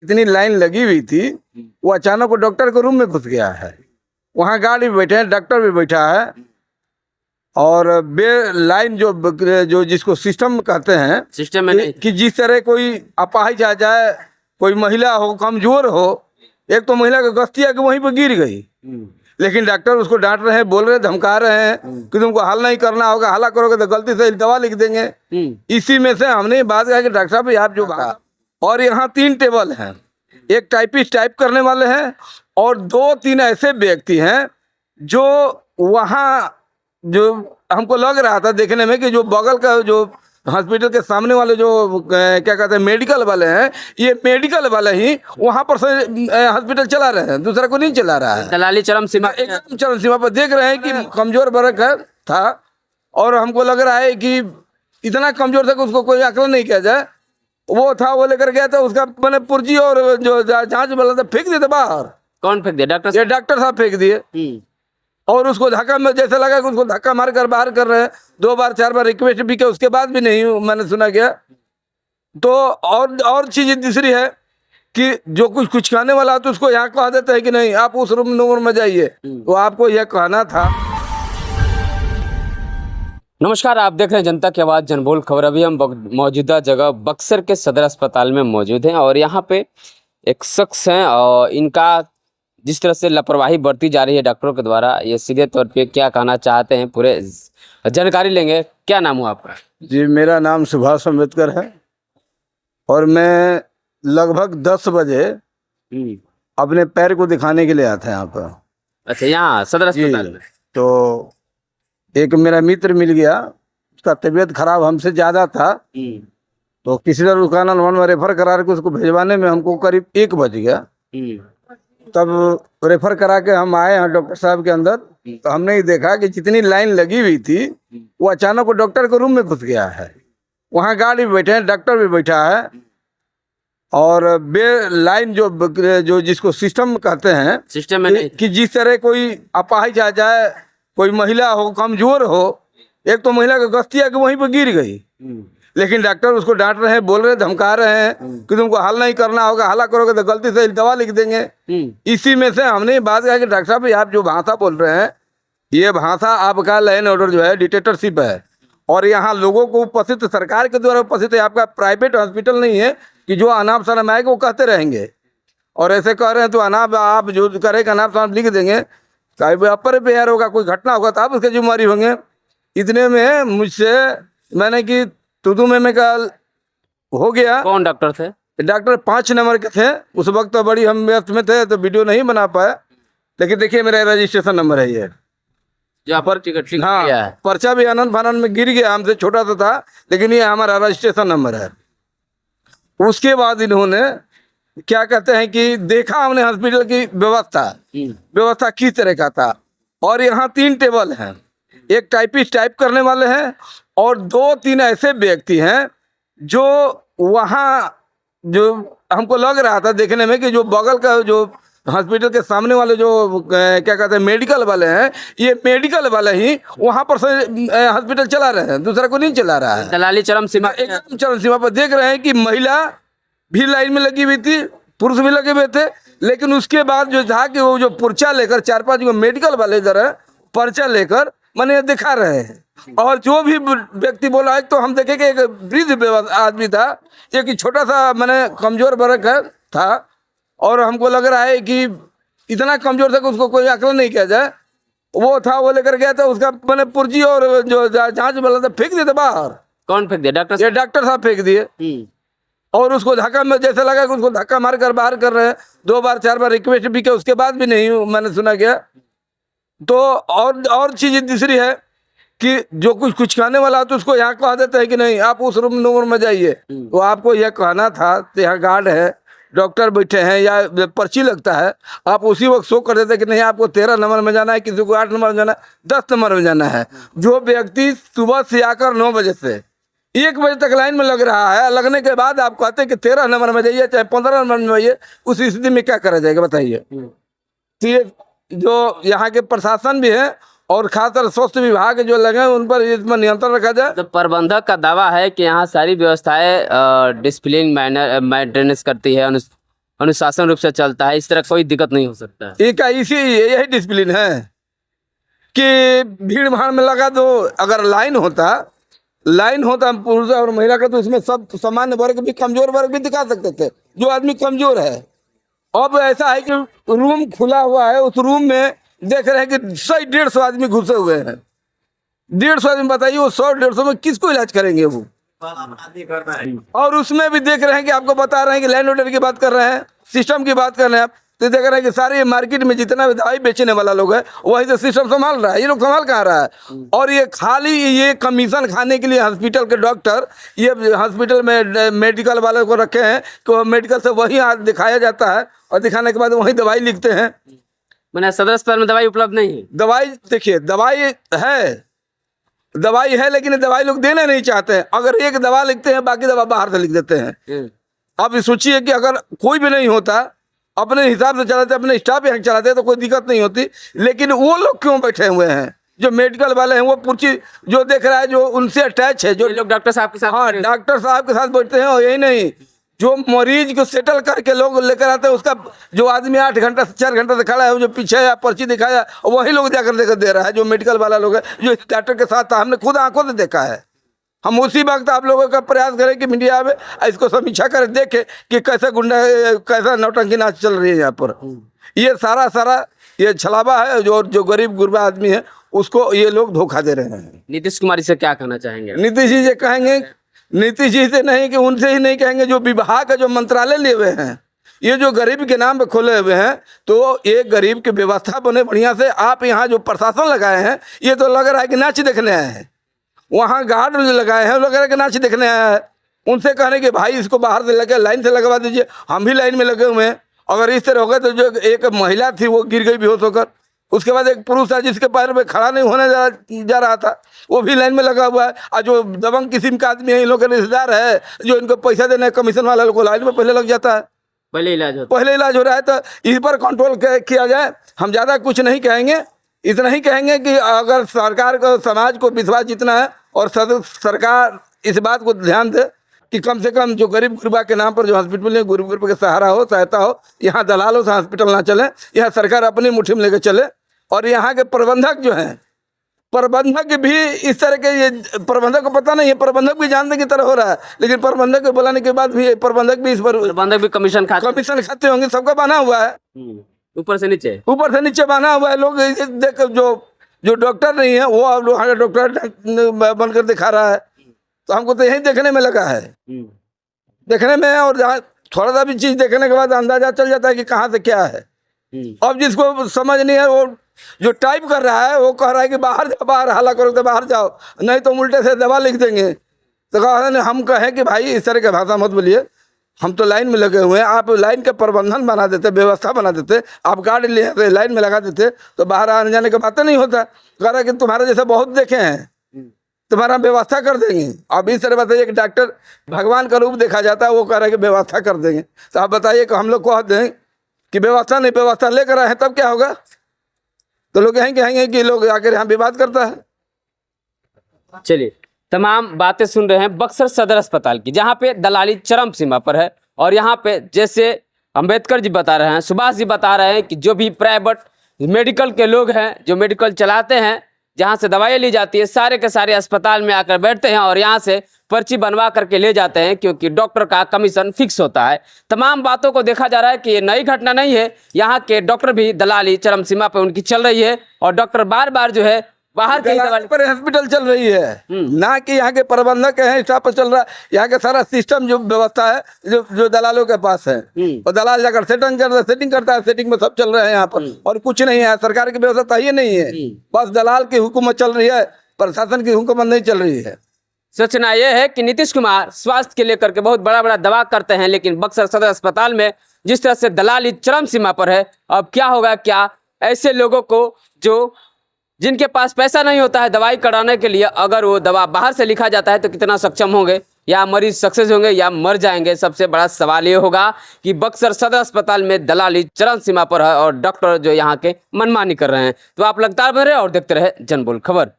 इतनी लाइन लगी हुई थी, वो अचानक वो डॉक्टर के रूम में घुस गया है। वहाँ गार्ड भी बैठे हैं, डॉक्टर भी बैठा है। और बे लाइन जो जिसको सिस्टम कहते हैं, सिस्टम में नहीं कि जिस तरह कोई अपाहिज आ जाए, कोई महिला हो, कमजोर हो। एक तो महिला का गस्तिया कि वहीं पर गिर गई, लेकिन डॉक्टर उसको डांट रहे हैं, बोल रहे हैं, धमका रहे हैं कि तुमको हल नहीं करना होगा, हल्ला करोगे तो गलती से दवा लिख देंगे। इसी में से हमने बात कहा कि डॉक्टर साहब आप जो बात, और यहाँ 3 टेबल हैं, एक टाइपिस्ट टाइप करने वाले हैं और 2-3 ऐसे व्यक्ति हैं जो वहाँ, जो हमको लग रहा था देखने में कि जो बगल का जो हॉस्पिटल के सामने वाले जो क्या कहते हैं मेडिकल वाले हैं, ये मेडिकल वाले ही वहाँ पर से हॉस्पिटल चला रहे हैं, दूसरा को नहीं चला रहा है। दलाली चरम सीमा एकदम चरम सीमा पर देख रहे हैं कि कमजोर वर्ग है था, और हमको लग रहा है कि इतना कमजोर था कि उसको कोई आकलन नहीं किया जाए। वो था, वो लेकर गया था, उसका मैंने पुर्जी और जो जांच वाला था फेंक दिया था बाहर। कौन फेंक दिया? डॉक्टर? ये डॉक्टर साहब फेंक दिए। और उसको धक्का में जैसे लगा कि उसको धक्का मार कर बाहर कर रहे हैं। 2 बार 4 बार रिक्वेस्ट भी किया, उसके बाद भी नहीं मैंने सुना गया। तो और चीज दूसरी है कि जो कुछ कहने वाला तो उसको यहाँ कह देता है कि नहीं आप उस रूम नंबर में जाइए, तो आपको यह कहना था। नमस्कार, आप देख रहे हैं जनता की आवाज़ जनबोल खबर। अभी हम मौजूदा जगह बक्सर के सदर अस्पताल में मौजूद हैं और यहाँ पे एक शख्स हैं और इनका जिस तरह से लापरवाही बरती जा रही है डॉक्टरों के द्वारा, ये सीधे तौर पे क्या कहना चाहते हैं पूरे जानकारी लेंगे। क्या नाम हुआ आपका? जी, मेरा नाम सुभाष अम्बेडकर है और मैं लगभग 10 बजे अपने पैर को दिखाने के लिए आया था यहाँ पर। अच्छा, यहाँ सदर अस्पताल में? तो एक मेरा मित्र मिल गया, उसका तबीयत खराब हमसे ज़्यादा था, तो किसी तरह उसका नॉन में रेफर करा के उसको भेजवाने में हमको करीब 1 बज गया। तब रेफर करा के हम आए हैं डॉक्टर साहब के अंदर, तो हमने ही देखा कि जितनी लाइन लगी हुई थी, वो अचानक वो डॉक्टर के रूम में घुस गया है। वहाँ गार्ड भी बैठे हैं, डॉक्टर भी बैठा है। और बे लाइन जो जिसको सिस्टम कहते हैं, सिस्टम में नहीं कि जिस तरह कोई अपाहिज आ जाए, कोई महिला हो, कमजोर हो। एक तो महिला का गस्तिया कि वहीं पर गिर गई, लेकिन डॉक्टर उसको डांट रहे हैं, बोल रहे हैं, धमका रहे हैं कि तुमको हल नहीं करना होगा, हल्ला करोगे तो गलती से दवा लिख देंगे। इसी में से हमने बात कहा कि डॉक्टर साहब आप जो भाषा बोल रहे हैं, ये भाषा आपका लैंड ऑर्डर जो है डिक्टेटरशिप है, और यहाँ लोगों को उपस्थित सरकार के द्वारा उपस्थित है। आपका प्राइवेट हॉस्पिटल नहीं है कि जो अनाप शनाप आएगा वो कहते रहेंगे, और ऐसे कह रहे हैं तो अनाप आप जो करेगा अनाप शनाप लिख देंगे, अपर पेयर होगा, कोई घटना होगा तो आप उसके जिम्मेवारी होंगे। इतने में मुझसे मैंने कि तुदू में का हो गया। कौन डॉक्टर थे? डॉक्टर 5 नंबर के थे। उस वक्त तो बड़ी हम व्यस्त में थे तो वीडियो नहीं बना पाए, लेकिन देखिए मेरा रजिस्ट्रेशन नंबर है ये, जो पर टिकट लिख हाँ, दिया है। पर्चा भी आनंद फानंद में गिर गया, हमसे छोटा सा था, लेकिन ये हमारा रजिस्ट्रेशन नंबर है। उसके बाद इन्होंने क्या कहते हैं कि देखा हमने हॉस्पिटल की व्यवस्था किस तरह का था। और यहाँ 3 टेबल हैं, एक टाइपिस्ट टाइप करने वाले हैं और 2-3 ऐसे व्यक्ति हैं जो वहाँ, जो हमको लग रहा था देखने में कि जो बगल का जो हॉस्पिटल के सामने वाले जो क्या कहते हैं मेडिकल वाले हैं, ये मेडिकल वाले ही वहाँ पर से हॉस्पिटल चला रहे हैं, दूसरा को नहीं चला रहा है। दलाली चरम सीमा एकदम चरम सीमा पर देख रहे हैं कि महिला भी लाइन में लगी हुई थी, पुरुष भी लगे हुए थे, लेकिन उसके बाद जो था कि वो जो पर्चा लेकर 4-5 मेडिकल वाले इधर है, पर्चा लेकर मैंने दिखा रहे हैं। और जो भी व्यक्ति बोला, एक तो हम देखे कि एक वृद्ध आदमी था, एक छोटा सा मैंने कमजोर वर्ग था, और हमको लग रहा है कि इतना कमजोर था कि उसको कोई आकलन नहीं किया जाए। वो था, वो लेकर गया था, उसका मैंने पुर्जी और जो जांच वाला था फेंक दिया था बाहर। कौन फेंक दिया? डॉक्टर? ये डॉक्टर साहब फेंक दिए। और उसको धक्का में जैसे लगा कि उसको धक्का मार कर बाहर कर रहे हैं। 2 बार 4 बार रिक्वेस्ट भी किया, उसके बाद भी नहीं मैंने सुना गया। तो और चीज दूसरी है कि जो कुछ कहने वाला तो उसको यहाँ कह देता है कि नहीं आप उस रूम नंबर में जाइए, तो आपको यह कहना था। तो यहाँ गार्ड है, डॉक्टर बैठे हैं, या पर्ची लगता है, आप उसी वक्त शो कर देते कि नहीं आपको 13 नंबर में जाना है, किसी को 8 नंबर में जाना है, 10 नंबर में जाना है। जो व्यक्ति सुबह से आकर 9 बजे से 1 बजे तक लाइन में लग रहा है, लगने के बाद आप कहते हैं कि 13 नंबर में जाइए, चाहे 15 नंबर में जाइए, उस स्थिति में क्या करा जाएगा बताइए। तो ये जो यहाँ के प्रशासन भी है और खासकर स्वास्थ्य विभाग जो लगे उन पर इसमें नियंत्रण रखा जाए। तो प्रबंधक का दावा है कि यहाँ सारी व्यवस्थाएं डिसिप्लिन मेंटेनेंस करती है, अनुशासन रूप से चलता है, इस तरह कोई दिक्कत नहीं हो सकता है। यही डिसिप्लिन है कि भीड़ भाड़ में लगा दो। अगर लाइन होता पुरुष और महिला का, तो उसमें सब सामान्य वर्ग भी, कमजोर वर्ग भी दिखा सकते थे, जो आदमी कमजोर है। अब ऐसा है कि रूम खुला हुआ है, उस रूम में देख रहे हैं कि 100-150 आदमी घुसे हुए हैं। 150 आदमी, बताइए वो 100-150 में किसको इलाज करेंगे वो? और उसमें भी देख रहे हैं कि आपको बता रहे हैं कि लैंड ऑर्डर की बात कर रहे हैं, सिस्टम की बात कर रहे हैं आप, तो देख रहे हैं कि सारे मार्केट में जितना भी दवाई बेचने वाला लोग है, वही तो सिस्टम संभाल रहा है। ये लोग संभाल कहाँ रहा है? और ये खाली ये कमीशन खाने के लिए हॉस्पिटल के डॉक्टर, ये हॉस्पिटल में मेडिकल वाले को रखे हैं कि मेडिकल से वही दिखाया जाता है, और दिखाने के बाद वही दवाई लिखते हैं। मैंने सदर अस्पताल में दवाई उपलब्ध नहीं है। दवाई देखिए, दवाई है लेकिन दवाई लोग देना नहीं चाहते हैं। अगर एक दवा लिखते हैं, बाकी दवा बाहर से लिख देते हैं। आप ये सोचिए कि अगर कोई भी नहीं होता, अपने हिसाब से चलाते, अपने स्टाफ यहाँ चलाते, तो कोई दिक्कत नहीं होती। लेकिन वो लोग क्यों बैठे हुए हैं? जो मेडिकल वाले हैं, वो पूछी जो देख रहा है, जो उनसे अटैच है, जो लोग डॉक्टर साहब के साथ, हाँ, डॉक्टर साहब के साथ बैठते हैं। और यही नहीं, जो मरीज को सेटल करके लोग लेकर आते हैं, उसका जो आदमी 8 घंटा से 4 घंटा से खड़ा है, जो पीछे या पर्ची दिखाया, वही लोग जाकर लेकर दे रहा है, जो मेडिकल वाला लोग है, जो डॉक्टर के साथ था। हमने खुद आंखों से देखा है। हम उसी वक्त आप लोगों का प्रयास करें कि मीडिया में इसको समीक्षा कर देखे कि कैसे कैसा नौटंकी नाच चल रही है यहाँ पर। ये सारा ये छलावा है, जो गरीब गुरबा आदमी है, उसको ये लोग धोखा दे रहे हैं। नीतीश कुमार से क्या कहना चाहेंगे? नीतीश जी से कहेंगे, नीतीश जी से नहीं कि उनसे ही नहीं कहेंगे, जो विभाग का जो मंत्रालय लिए हुए हैं, ये जो गरीब के नाम पे खोले हुए हैं, तो ये गरीब की व्यवस्था बने बढ़िया से। आप यहाँ जो प्रशासन लगाए हैं, ये तो लग रहा है कि नाच देखने आए हैं। वहाँ गार्ड लगाए हैं, लग रहा है कि नाच देखने आया है। उनसे कहने कि भाई इसको बाहर से लगे, लाइन से लगवा दीजिए। हम भी लाइन में लगे हुए हैं। अगर इस तरह हो गए, तो जो एक महिला थी वो गिर गई बेहोश होकर, उसके बाद एक पुरुष था जिसके पैर में खड़ा नहीं होने जा रहा था, वो भी लाइन में लगा हुआ है। और जो दबंग किस्म का आदमी है, इन लोग के रिश्तेदार है, जो इनको पैसा देने कमीशन वाला लोग को लाइन में पहले लग जाता है, पहले इलाज हो रहा है। तो इस पर कंट्रोल किया जाए। हम ज़्यादा कुछ नहीं कहेंगे, इतना ही कहेंगे कि अगर सरकार को, समाज को विश्वास जितना है, और सरकार इस बात को ध्यान दे कि कम से कम जो गरीब गुरबा के नाम पर जो हॉस्पिटल है, गरीब गुरबा के सहारा हो, सहायता हो। यहाँ दलालों से हॉस्पिटल ना चले, यहाँ सरकार अपनी मुट्ठी में लेकर चले। और यहाँ के प्रबंधक जो हैं, प्रबंधक भी इस तरह के, ये प्रबंधक को पता नहीं है, प्रबंधक भी जानने की तरह हो रहा है, लेकिन प्रबंधक को बुलाने के बाद भी प्रबंधक भी इस पर कमीशन खाते होंगे। सबका बना हुआ है, ऊपर से नीचे बना हुआ है। लोग देख, जो डॉक्टर नहीं है, वो अब वहाँ का डॉक्टर बनकर दिखा रहा है। तो हमको तो यही देखने में लगा है, देखने में। और जहाँ थोड़ा सा भी चीज़ देखने के बाद अंदाजा चल जाता है कि कहाँ से क्या है। अब जिसको समझ नहीं है, वो जो टाइप कर रहा है, वो कह रहा है कि बाहर जाओ, बाहर हल्ला करो तो बाहर जाओ, नहीं तो उल्टे से दवा लिख देंगे। तो कहा हम कहें कि भाई इस तरह की भाषा मत बोलिए, हम तो लाइन में लगे हुए हैं। आप लाइन का प्रबंधन बना देते, व्यवस्था बना देते, आप गार्ड ले आते, लाइन में लगा देते, तो बाहर आने जाने की बातें नहीं होता। कह रहा कि तुम्हारे जैसे बहुत देखे हैं, तुम्हारा व्यवस्था कर देंगे। अब इस तरह बताइए कि डॉक्टर भगवान का रूप देखा जाता है, वो कह रहा है कि व्यवस्था कर देंगे। तो आप बताइए कि हम लोग कह दें कि व्यवस्था नहीं, व्यवस्था लेकर आए हैं, तब क्या होगा? तो लोग यहीं कहेंगे कि लोग आकर यहाँ विवाद करता है। चलिए, तमाम बातें सुन रहे हैं बक्सर सदर अस्पताल की, जहाँ पे दलाली चरम सीमा पर है। और यहाँ पे जैसे अंबेडकर जी बता रहे हैं, सुभाष जी बता रहे हैं कि जो भी प्राइवेट मेडिकल के लोग हैं, जो मेडिकल चलाते हैं, जहाँ से दवाई ली जाती है, सारे के सारे अस्पताल में आकर बैठते हैं और यहाँ से पर्ची बनवा करके ले जाते हैं, क्योंकि डॉक्टर का कमीशन फिक्स होता है। तमाम बातों को देखा जा रहा है कि ये नई घटना नहीं है। यहाँ के डॉक्टर भी दलाली चरम सीमा पर उनकी चल रही है, और डॉक्टर बार बार जो है बाहर के पर हॉस्पिटल चल रही है, ना कि यहाँ के प्रबंधक हैं, स्टाफ पर चल रहा है। यहाँ के सारा सिस्टम जो व्यवस्था है, जो दलालों के पास है, और दलाल जाकर सेटिंग करता है, सेटिंग में सब चल रहे हैं यहाँ पर। और कुछ नहीं है, सरकार की व्यवस्था ये नहीं है, बस दलाल की हुकूमत चल रही है, प्रशासन की हुकूमत नहीं चल रही है। सूचना यह है कि नीतीश कुमार स्वास्थ्य के लेकर के बहुत बड़ा दावा करते हैं, लेकिन बक्सर सदर अस्पताल में जिस तरह से दलाली चरम सीमा पर है, अब क्या होगा? क्या ऐसे लोगों को जिनके पास पैसा नहीं होता है दवाई कराने के लिए, अगर वो दवा बाहर से लिखा जाता है तो कितना सक्षम होंगे, या मरीज सक्सेस होंगे या मर जाएंगे? सबसे बड़ा सवाल ये होगा कि बक्सर सदर अस्पताल में दलाली चरम सीमा पर है और डॉक्टर जो यहाँ के मनमानी कर रहे हैं। तो आप लगातार बने रहे और देखते रहे जनबोल खबर।